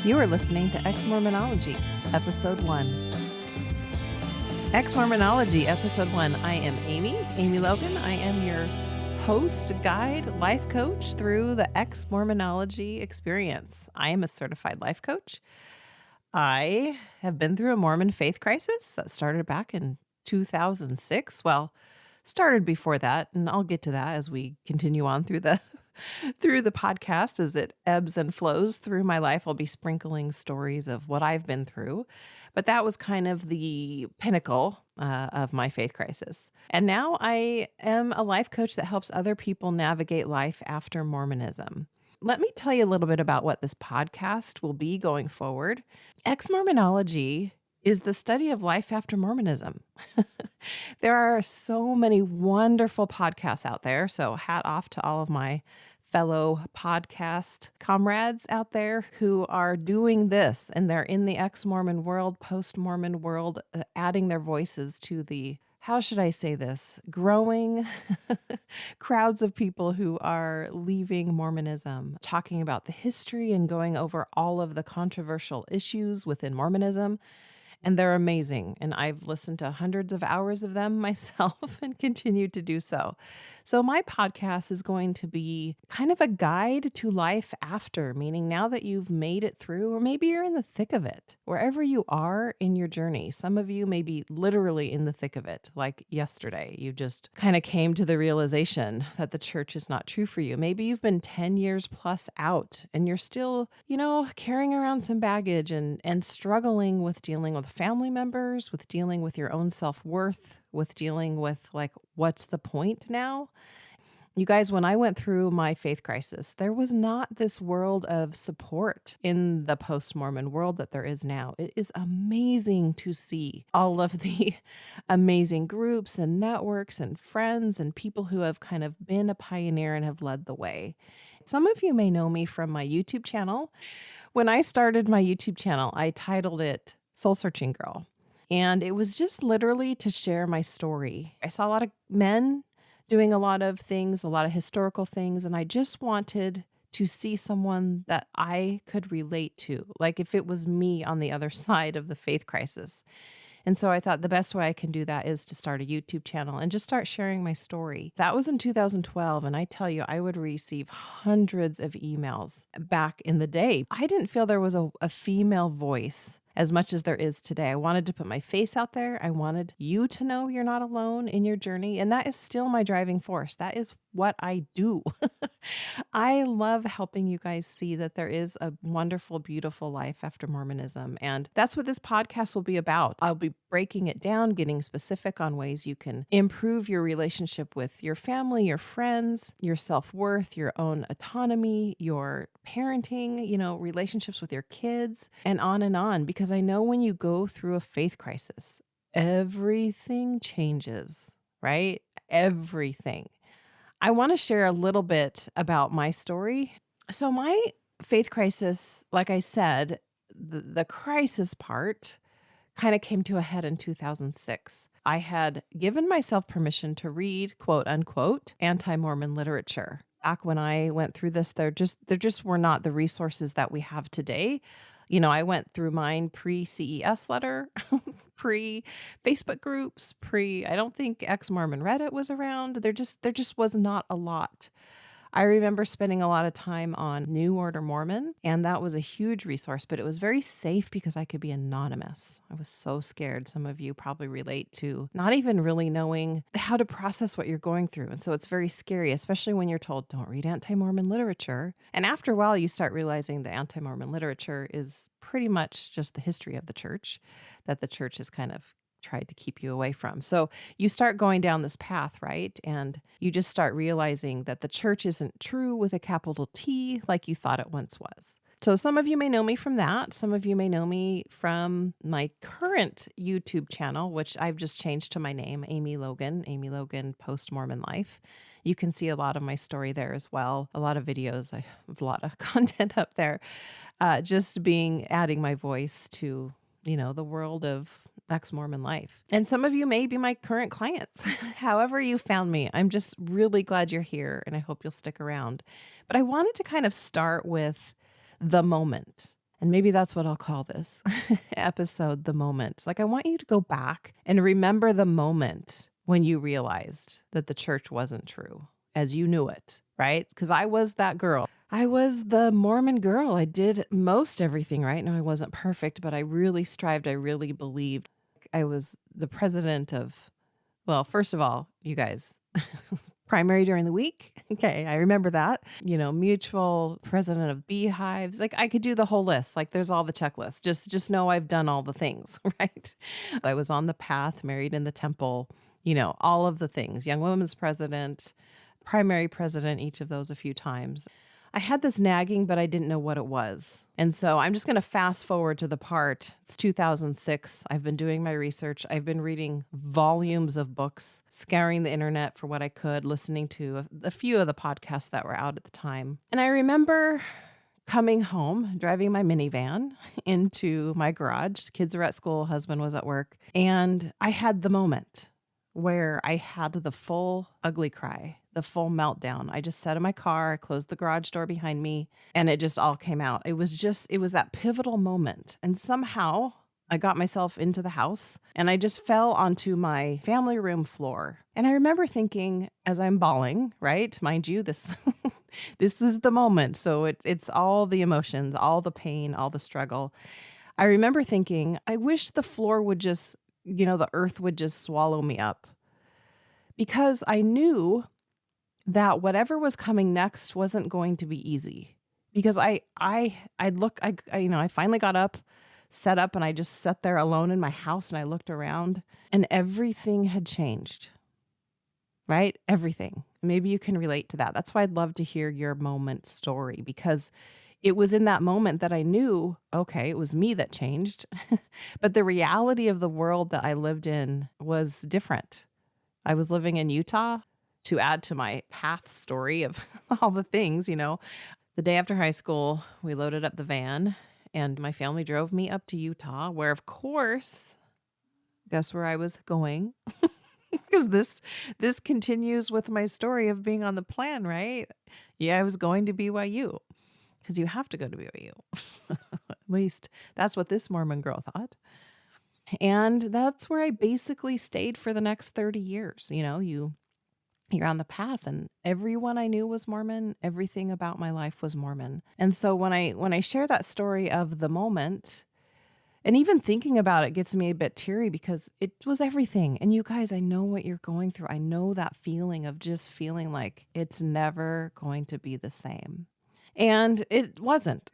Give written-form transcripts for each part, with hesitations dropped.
You are listening to Exmormonology, Episode 1. Exmormonology, Episode 1. I am Amy Logan. I am your host, guide, life coach through the Exmormonology experience. I am a certified life coach. I have been through a Mormon faith crisis that started back in 2006. Well, started before that, and I'll get to that as we continue on through the podcast as it ebbs and flows through my life. I'll be sprinkling stories of what I've been through, but that was kind of the pinnacle of my faith crisis. And now I am a life coach that helps other people navigate life after Mormonism. Let me tell you a little bit about what this podcast will be going forward. Exmormonology is the study of life after Mormonism. There are so many wonderful podcasts out there, so hat off to all of my fellow podcast comrades out there who are doing this, and they're in the ex-Mormon world, post-Mormon world, adding their voices to the, how should I say this, growing crowds of people who are leaving Mormonism, talking about the history and going over all of the controversial issues within Mormonism. And they're amazing. And I've listened to hundreds of hours of them myself and continue to do so. So my podcast is going to be kind of a guide to life after, meaning now that you've made it through, or maybe you're in the thick of it, wherever you are in your journey. Some of you may be literally in the thick of it, like yesterday. You just kind of came to the realization that the church is not true for you. Maybe you've been 10 years plus out and you're still, carrying around some baggage and struggling with dealing with family members, with dealing with your own self-worth, with dealing with what's the point now? You guys, when I went through my faith crisis, there was not this world of support in the post-Mormon world that there is now. It is amazing to see all of the amazing groups and networks and friends and people who have kind of been a pioneer and have led the way. Some of you may know me from my YouTube channel. When I started my YouTube channel, I titled it Soul Searching Girl. And it was just literally to share my story. I saw a lot of men doing a lot of things, a lot of historical things, and I just wanted to see someone that I could relate to, like if it was me on the other side of the faith crisis. And so I thought the best way I can do that is to start a YouTube channel and just start sharing my story. That was in 2012, and I tell you, I would receive hundreds of emails back in the day. I didn't feel there was a female voice as much as there is today. I wanted to put my face out there. I wanted you to know you're not alone in your journey. And that is still my driving force. That is what I do. I love helping you guys see that there is a wonderful, beautiful life after Mormonism. And that's what this podcast will be about. I'll be breaking it down, getting specific on ways you can improve your relationship with your family, your friends, your self-worth, your own autonomy, your parenting, relationships with your kids, and on, because I know when you go through a faith crisis, everything changes, right? Everything. I want to share a little bit about my story. So my faith crisis, like I said, the crisis part kind of came to a head in 2006. I had given myself permission to read, quote unquote, anti-Mormon literature. Back when I went through this, there just were not the resources that we have today. I went through mine pre-CES letter, pre-Facebook groups, I don't think Ex-Mormon Reddit was around. There just was not a lot. I remember spending a lot of time on New Order Mormon, and that was a huge resource, but it was very safe because I could be anonymous. I was so scared. Some of you probably relate to not even really knowing how to process what you're going through. And so it's very scary, especially when you're told, don't read anti-Mormon literature. And after a while, you start realizing the anti-Mormon literature is pretty much just the history of the church, that the church has kind of tried to keep you away from. So you start going down this path, right? And you just start realizing that the church isn't true with a capital T like you thought it once was. So some of you may know me from that. Some of you may know me from my current YouTube channel, which I've just changed to my name, Amy Logan Post-Mormon Life. You can see a lot of my story there as well. A lot of videos. I have a lot of content up there. Adding my voice to the world of ex-Mormon life. And some of you may be my current clients. However you found me, I'm just really glad you're here and I hope you'll stick around. But I wanted to kind of start with the moment. And maybe that's what I'll call this episode, the moment. Like I want you to go back and remember the moment when you realized that the church wasn't true as you knew it, right? Because I was that girl. I was the Mormon girl. I did most everything right. Now, I wasn't perfect, but I really strived. I really believed. I was the president of, well, first of all, you guys, primary during the week. Okay, I remember that. Mutual president of beehives. Like I could do the whole list. Like there's all the checklists. Just know I've done all the things, right? I was on the path, married in the temple, all of the things. Young women's president, primary president, each of those a few times. I had this nagging, but I didn't know what it was. And so I'm just going to fast forward to the part. It's 2006. I've been doing my research. I've been reading volumes of books, scouring the internet for what I could, listening to a few of the podcasts that were out at the time. And I remember coming home, driving my minivan into my garage. Kids were at school, husband was at work. And I had the moment where I had the full ugly cry, the full meltdown. I just sat in my car, I closed the garage door behind me, and it just all came out. It was that pivotal moment. And somehow I got myself into the house and I just fell onto my family room floor. And I remember thinking as I'm bawling, right? Mind you, this this is the moment. So it's all the emotions, all the pain, all the struggle. I remember thinking, I wish the floor would just the earth would just swallow me up, because I knew that whatever was coming next wasn't going to be easy, because I finally got up, set up, and I just sat there alone in my house and I looked around and everything had changed, right? Everything. Maybe you can relate to that. That's why I'd love to hear your moment story, because it was in that moment that I knew, okay, it was me that changed, but the reality of the world that I lived in was different. I was living in Utah. To add to my path story of all the things, the day after high school, we loaded up the van and my family drove me up to Utah, where, of course, guess where I was going? Because this continues with my story of being on the plan, right? Yeah, I was going to BYU. Because you have to go to BYU. At least that's what this Mormon girl thought. And that's where I basically stayed for the next 30 years. You're on the path, and everyone I knew was Mormon. Everything about my life was Mormon. And so when I share that story of the moment, and even thinking about it gets me a bit teary, because it was everything. And you guys, I know what you're going through. I know that feeling of just feeling like it's never going to be the same. And it wasn't.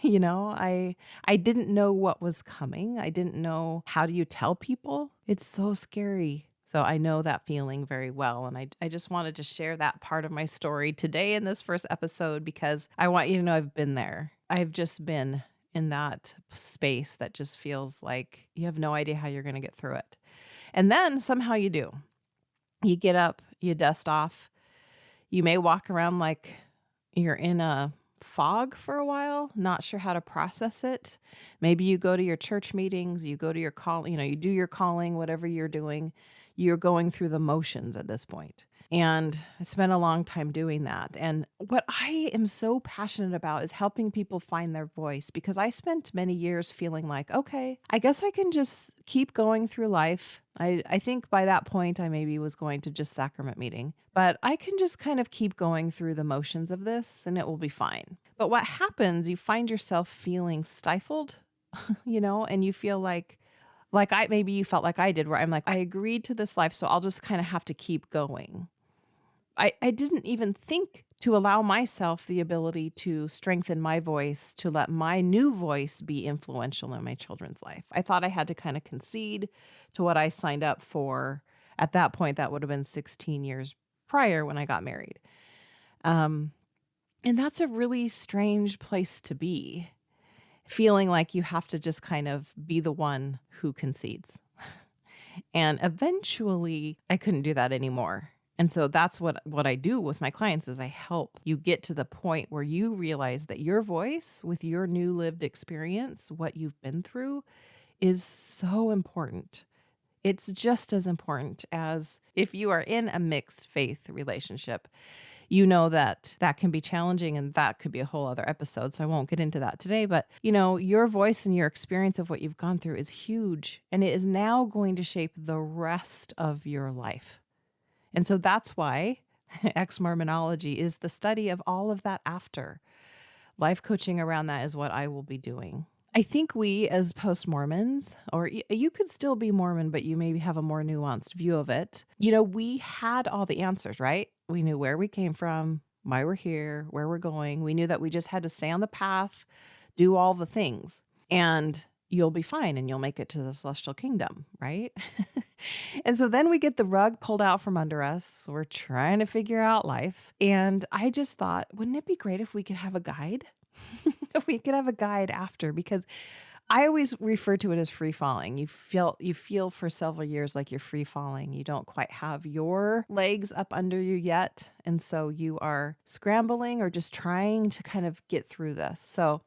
I didn't know what was coming. I didn't know, how do you tell people? It's so scary. So I know that feeling very well. And I just wanted to share that part of my story today in this first episode, because I want you to know I've been there. I've just been in that space that just feels like you have no idea how you're going to get through it. And then somehow you do. You get up, you dust off. You may walk around like you're in a fog for a while, not sure how to process it. Maybe you go to your church meetings, you go to your call, you do your calling, whatever you're doing. You're going through the motions at this point. And I spent a long time doing that. And what I am so passionate about is helping people find their voice, because I spent many years feeling like, okay, I guess I can just keep going through life. I think by that point, I maybe was going to just sacrament meeting, but I can just kind of keep going through the motions of this and it will be fine. But what happens, you find yourself feeling stifled, and you feel like maybe you felt like I did, where I'm like, I agreed to this life, so I'll just kind of have to keep going. I didn't even think to allow myself the ability to strengthen my voice, to let my new voice be influential in my children's life. I thought I had to kind of concede to what I signed up for. At that point, that would have been 16 years prior when I got married. And that's a really strange place to be, feeling like you have to just kind of be the one who concedes. And eventually, I couldn't do that anymore. And so that's what I do with my clients, is I help you get to the point where you realize that your voice, with your new lived experience, what you've been through, is so important. It's just as important as if you are in a mixed faith relationship. You know that that can be challenging, and that could be a whole other episode. So I won't get into that today. But, your voice and your experience of what you've gone through is huge, and it is now going to shape the rest of your life. And so that's why Exmormonology is the study of all of that after. Life coaching around that is what I will be doing. I think we as post-Mormons, or you could still be Mormon, but you maybe have a more nuanced view of it. We had all the answers, right? We knew where we came from, why we're here, where we're going. We knew that we just had to stay on the path, do all the things, and you'll be fine and you'll make it to the celestial kingdom, right? And so then we get the rug pulled out from under us. We're trying to figure out life. And I just thought, wouldn't it be great if we could have a guide? If we could have a guide after, because I always refer to it as free falling. You feel for several years like you're free falling. You don't quite have your legs up under you yet. And so you are scrambling or just trying to kind of get through this. So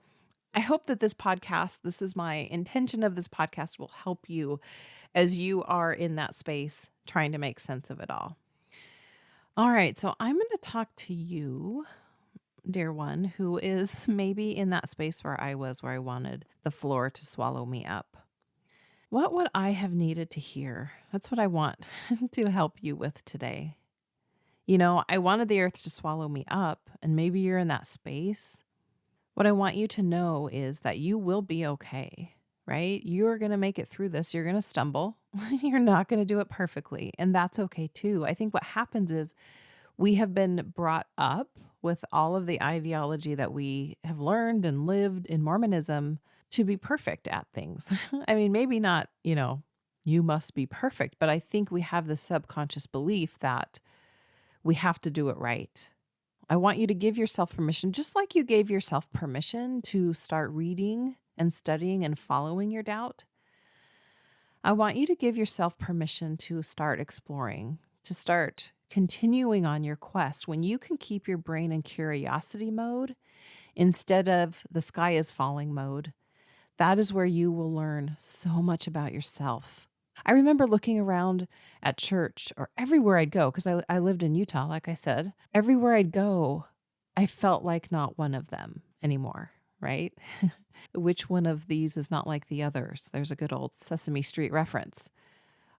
I hope that this is my intention of this podcast, will help you as you are in that space trying to make sense of it all. All right. So I'm going to talk to you, dear one, who is maybe in that space where I was, where I wanted the floor to swallow me up. What would I have needed to hear? That's what I want to help you with today. I wanted the earth to swallow me up, and maybe you're in that space. What I want you to know is that you will be okay, right? You're going to make it through this. You're going to stumble. You're not going to do it perfectly, and that's okay too. I think what happens is we have been brought up with all of the ideology that we have learned and lived in Mormonism to be perfect at things. I mean, maybe not, you must be perfect, but I think we have this subconscious belief that we have to do it right. I want you to give yourself permission, just like you gave yourself permission to start reading and studying and following your doubt. I want you to give yourself permission to start exploring, to start continuing on your quest when you can keep your brain in curiosity mode instead of the sky is falling mode. That is where you will learn so much about yourself. I remember looking around at church or everywhere I'd go, because I lived in Utah, like I said. Everywhere I'd go, I felt like not one of them anymore, right? Which one of these is not like the others? There's a good old Sesame Street reference.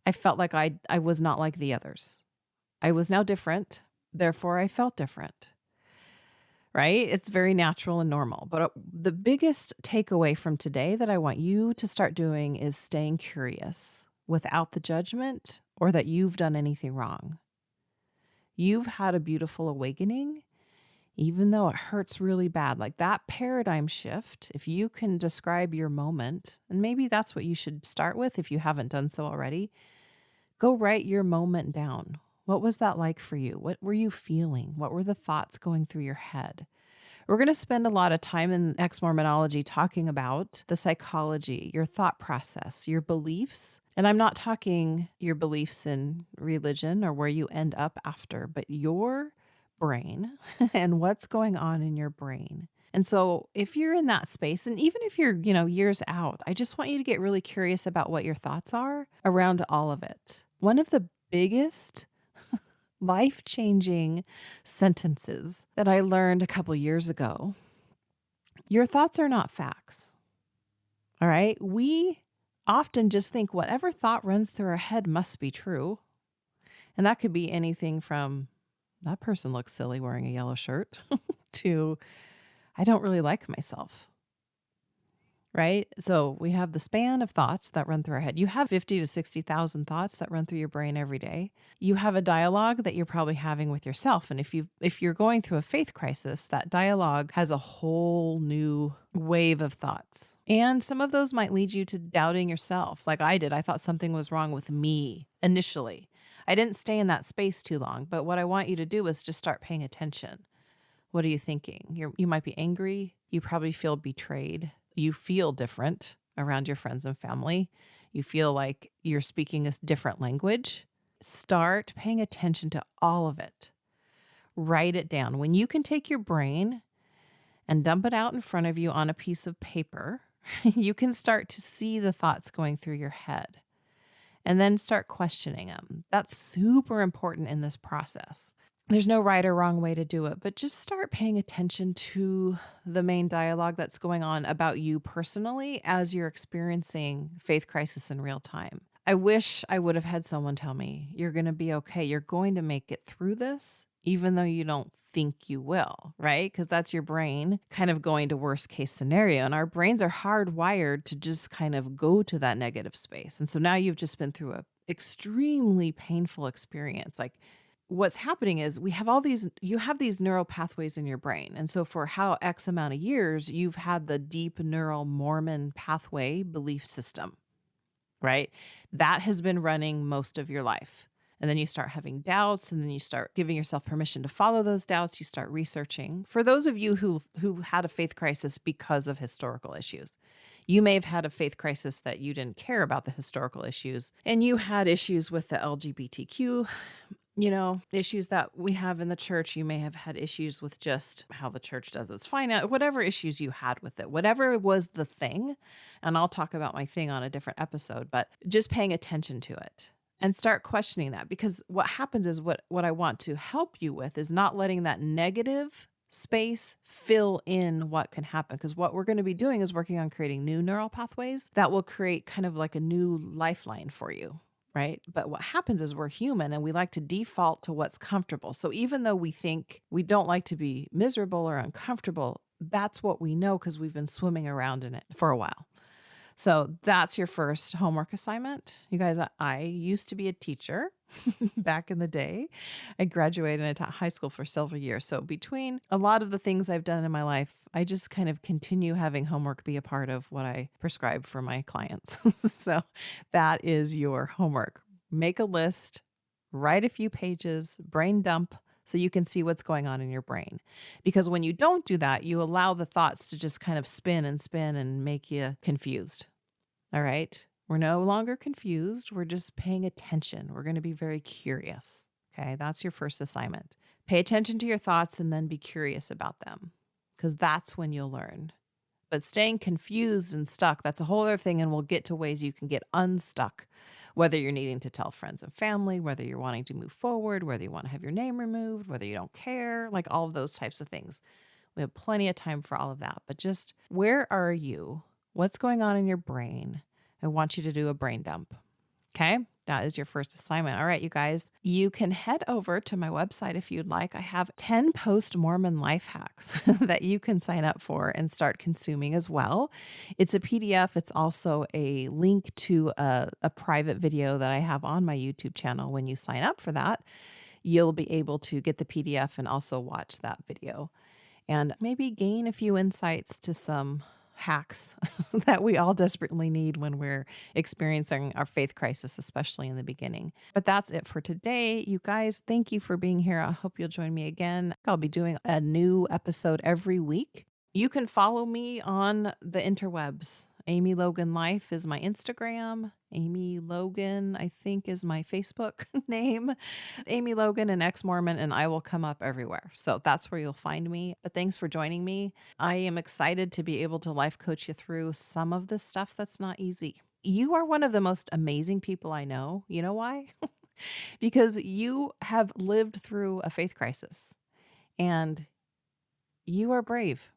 I felt like I was not like the others. I was now different, therefore I felt different, right? It's very natural and normal. But the biggest takeaway from today that I want you to start doing is staying curious without the judgment or that you've done anything wrong. You've had a beautiful awakening, even though it hurts really bad. Like that paradigm shift, if you can describe your moment, and maybe that's what you should start with if you haven't done so already, go write your moment down. What was that like for you? What were you feeling? What were the thoughts going through your head? We're going to spend a lot of time in Exmormonology talking about the psychology, your thought process, your beliefs. And I'm not talking your beliefs in religion or where you end up after, but your brain and what's going on in your brain. And so if you're in that space, and even if you're, years out, I just want you to get really curious about what your thoughts are around all of it. One of the biggest life-changing sentences that I learned a couple years ago. Your thoughts are not facts. All right? We often just think whatever thought runs through our head must be true. And that could be anything from, that person looks silly wearing a yellow shirt, to, I don't really like myself. Right? So we have the span of thoughts that run through our head. You have 50 to 60,000 thoughts that run through your brain every day. You have a dialogue that you're probably having with yourself. And if you're going through a faith crisis, that dialogue has a whole new wave of thoughts. And some of those might lead you to doubting yourself, like I did. I thought something was wrong with me initially. I didn't stay in that space too long. But what I want you to do is just start paying attention. What are you thinking? You might be angry. You probably feel betrayed. You feel different around your friends and family. You feel like you're speaking a different language. Start paying attention to all of it. Write it down. When you can take your brain and dump it out in front of you on a piece of paper, you can start to see the thoughts going through your head and then start questioning them. That's super important in this process. There's no right or wrong way to do it, but just start paying attention to the main dialogue that's going on about you personally as you're experiencing faith crisis in real time. I wish I would have had someone tell me, you're going to be okay. You're going to make it through this, even though you don't think you will, right? Because that's your brain kind of going to worst case scenario. And our brains are hardwired to just kind of go to that negative space. And so now you've just been through a extremely painful experience. Like, what's happening is you have these neural pathways in your brain. And so for how X amount of years, you've had the deep neural Mormon pathway belief system, right? That has been running most of your life. And then you start having doubts, and then you start giving yourself permission to follow those doubts. You start researching. For those of you who had a faith crisis because of historical issues, you may have had a faith crisis that you didn't care about the historical issues, and you had issues with the LGBTQ issues that we have in the church. You may have had issues with just how the church does its finance, whatever issues you had with it, whatever was the thing. And I'll talk about my thing on a different episode, but just paying attention to it and start questioning that, because what happens is what I want to help you with is not letting that negative space fill in what can happen. Because what we're going to be doing is working on creating new neural pathways that will create kind of like a new lifeline for you. Right? But what happens is we're human and we like to default to what's comfortable. So even though we think we don't like to be miserable or uncomfortable, that's what we know because we've been swimming around in it for a while. So that's your first homework assignment. You guys, I used to be a teacher back in the day. I graduated and I taught high school for several years. So between a lot of the things I've done in my life, I just kind of continue having homework be a part of what I prescribe for my clients. So that is your homework. Make a list, write a few pages, brain dump, so you can see what's going on in your brain. Because when you don't do that, you allow the thoughts to just kind of spin and make you confused. All right? We're no longer confused. We're just paying attention. We're going to be very curious. Okay? That's your first assignment. Pay attention to your thoughts and then be curious about them, because that's when you'll learn. But staying confused and stuck, that's a whole other thing, and we'll get to ways you can get unstuck, whether you're needing to tell friends and family, whether you're wanting to move forward, whether you want to have your name removed, whether you don't care, like all of those types of things. We have plenty of time for all of that. But just, where are you? What's going on in your brain? I want you to do a brain dump. Okay? That is your first assignment. All right, you guys, you can head over to my website if you'd like. I have 10 post-Mormon life hacks that you can sign up for and start consuming as well. It's a PDF. It's also a link to a private video that I have on my YouTube channel. When you sign up for that, you'll be able to get the PDF and also watch that video and maybe gain a few insights to some hacks that we all desperately need when we're experiencing our faith crisis, especially in the beginning. But that's it for today. You guys, thank you for being here. I hope you'll join me again. I'll be doing a new episode every week. You can follow me on the interwebs. Amy Logan Life is my Instagram. Amy Logan, I think, is my Facebook name. Amy Logan and Exmormon, and I will come up everywhere. So that's where you'll find me. But thanks for joining me. I am excited to be able to life coach you through some of the stuff that's not easy. You are one of the most amazing people I know. You know why? Because you have lived through a faith crisis and you are brave.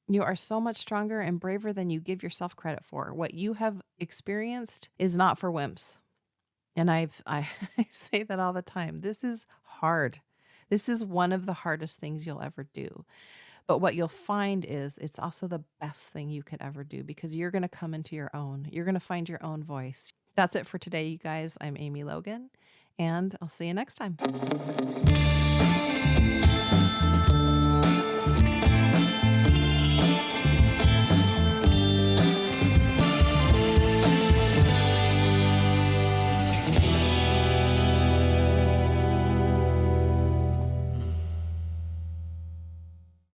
You are so much stronger and braver than you give yourself credit for. What you have experienced is not for wimps. And I say that all the time. This is hard. This is one of the hardest things you'll ever do. But what you'll find is it's also the best thing you could ever do, because you're going to come into your own. You're going to find your own voice. That's it for today, you guys. I'm Amy Logan, and I'll see you next time.